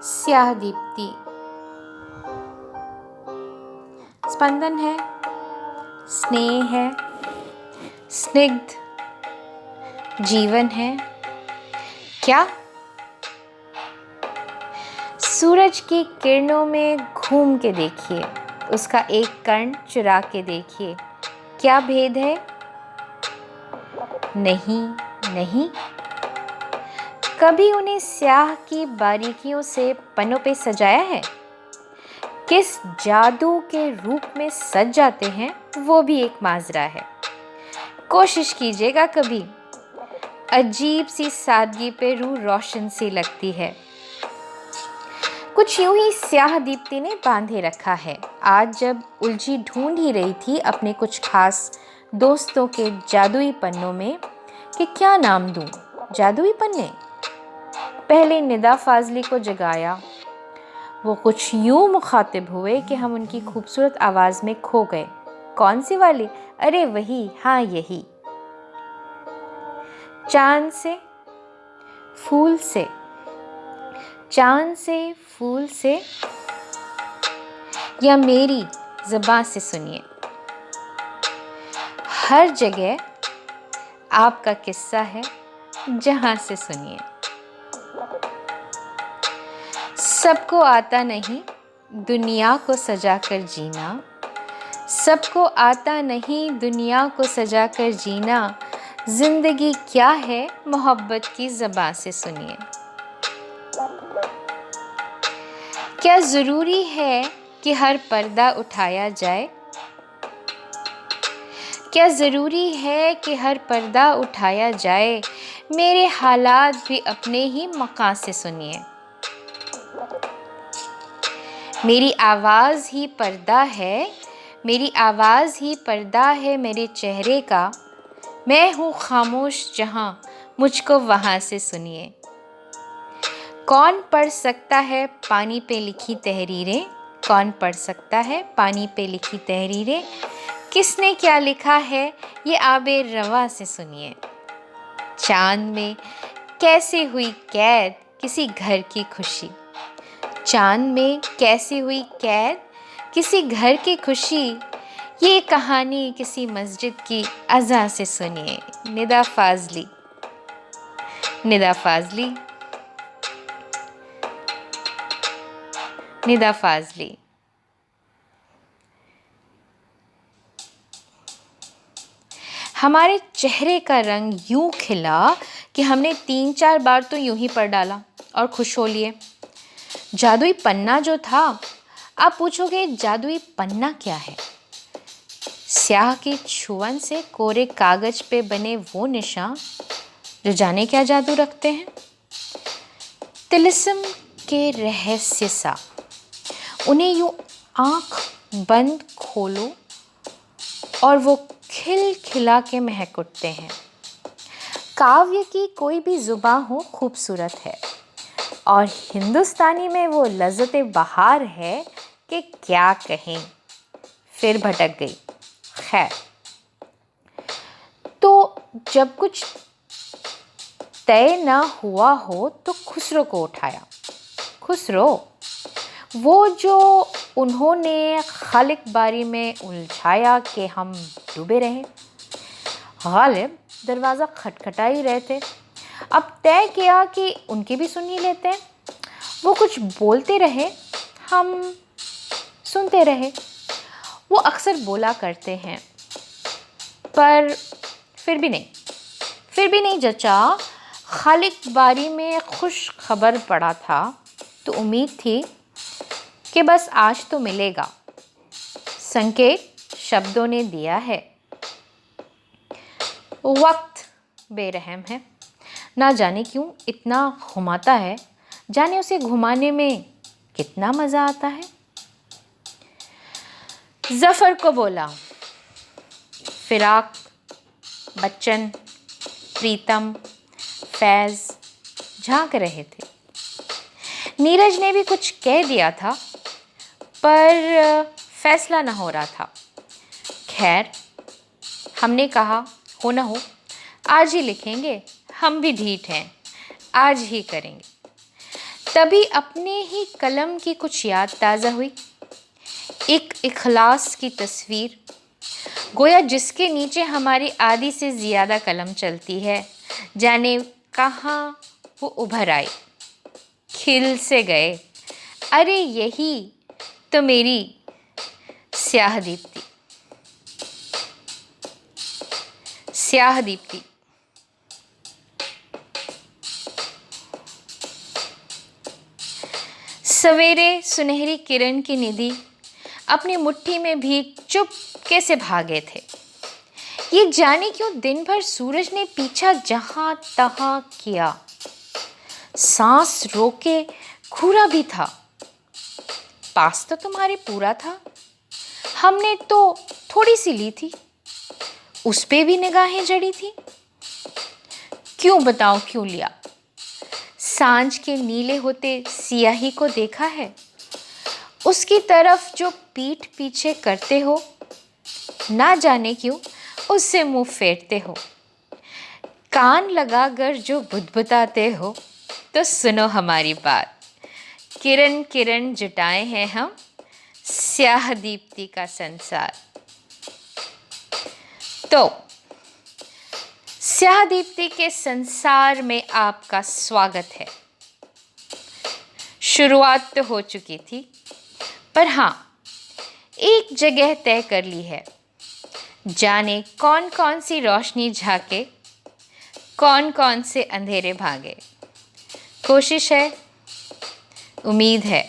स्याह दीप्ति। स्पंदन है, स्नेह है, स्निग्ध जीवन है। क्या सूरज की किरणों में घूम के देखिए, उसका एक कण चुरा के देखिए, क्या भेद है? नहीं नहीं, कभी उन्हें स्याह की बारीकियों से पन्नों पे सजाया है? किस जादू के रूप में सज जाते हैं वो भी एक माजरा है। कोशिश कीजिएगा कभी, अजीब सी सादगी पे रूह रोशन सी लगती है। कुछ यूं ही स्याह दीप्ति ने बांधे रखा है। आज जब उलझी ढूंढ ही रही थी अपने कुछ खास दोस्तों के जादुई पन्नों में कि क्या नाम दूं। जादुई पन्ने। पहले निदा फाजली को जगाया। वो कुछ यूं मुखातिब हुए कि हम उनकी खूबसूरत आवाज में खो गए। कौन सी वाली? अरे वही, हाँ यही। चांद से फूल से, चांद से फूल से, या मेरी ज़बान से सुनिए। हर जगह आपका किस्सा है, जहां से सुनिए। सबको आता नहीं दुनिया को सजाकर जीना, सबको आता नहीं दुनिया को सजाकर जीना। जिंदगी क्या है मोहब्बत की ज़बान से सुनिए। क्या ज़रूरी है कि हर पर्दा उठाया जाए? क्या ज़रूरी है कि हर पर्दा उठाया जाए? मेरे हालात भी अपने ही मकान से सुनिए। मेरी आवाज़ ही पर्दा है, मेरी आवाज़ ही पर्दा है मेरे चेहरे का। मैं हूँ खामोश जहाँ, मुझको वहाँ से सुनिए। कौन पढ़ सकता है पानी पे लिखी तहरीरें? कौन पढ़ सकता है पानी पे लिखी तहरीरें? किसने क्या लिखा है ये आबे रवा से सुनिए। चांद में कैसे हुई कैद किसी घर की खुशी, चांद में कैसे हुई कैद किसी घर की खुशी। ये कहानी किसी मस्जिद की अज़ान से सुनिए। निदा फाजली। निदा फाजली। निदा फाजली। हमारे चेहरे का रंग यूं खिला कि हमने 3-4 बार तो यूं ही पढ़ डाला और खुश हो लिए। जादुई पन्ना जो था, आप पूछोगे जादुई पन्ना क्या है? स्याह की छुअन से कोरे कागज पे बने वो निशान जो जाने क्या जादू रखते हैं। तिलिस्म के रहस्य सा, उन्हें यूं आंख बंद खोलो और वो खिल खिला के महक उठते हैं। काव्य की कोई भी जुबान हो खूबसूरत है, और हिंदुस्तानी में वो लज़्ज़त बहार है कि क्या कहें। फिर भटक गई। खैर, तो जब कुछ तय ना हुआ हो तो खुसरो को उठाया। खुसरो, वो जो उन्होंने खालिक बारी में उलझाया कि हम डूबे रहे। गालिब दरवाज़ा खटखटा ही रहे थे। अब तय किया कि उनकी भी सुन ही लेते हैं। वो कुछ बोलते रहे, हम सुनते रहे। वो अक्सर बोला करते हैं, पर फिर भी नहीं जचा। खालिक बारी में खुश खबर पड़ा था तो उम्मीद थी कि बस आज तो मिलेगा। संकेत शब्दों ने दिया है। वक्त बेरहम है, ना जाने क्यों इतना घुमाता है, जाने उसे घुमाने में कितना मज़ा आता है। जफ़र को बोला। फिराक, बच्चन, प्रीतम, फैज़ झांक रहे थे। नीरज ने भी कुछ कह दिया था, पर फैसला ना हो रहा था। खैर, हमने कहा हो ना हो आज ही लिखेंगे, हम भी ढीठ हैं, आज ही करेंगे। तभी अपने ही कलम की कुछ याद ताज़ा हुई। एक इखलास की तस्वीर, गोया जिसके नीचे हमारी आधी से ज़्यादा कलम चलती है। जाने कहाँ वो उभर आई, खिल से गए। अरे यही तो मेरी स्याह दीप्ति, स्याह दीप्ति। सवेरे सुनहरी किरण की निधि अपनी मुट्ठी में भीग चुपके से भागे थे। ये जाने क्यों दिन भर सूरज ने पीछा जहां तहां किया, सांस रोके घूरा भी था। पास तो तुम्हारे पूरा था, हमने तो थोड़ी सी ली थी, उस पे भी निगाहें जड़ी थी। क्यों बताओ क्यों लिया? सांझ के नीले होते सियाही को देखा है, उसकी तरफ जो पीठ पीछे करते हो, ना जाने क्यों उससे मुंह फेरते हो। कान लगाकर जो बुदबुदाते हो, तो सुनो हमारी बात। किरण किरण जुटाए हैं हम, स्याह दीप्ति का संसार। तो स्याह दीप्ति के संसार में आपका स्वागत है। शुरुआत तो हो चुकी थी, पर हाँ, एक जगह तय कर ली है। जाने कौन कौन सी रोशनी झाके, कौन कौन से अंधेरे भागे। कोशिश है, उम्मीद है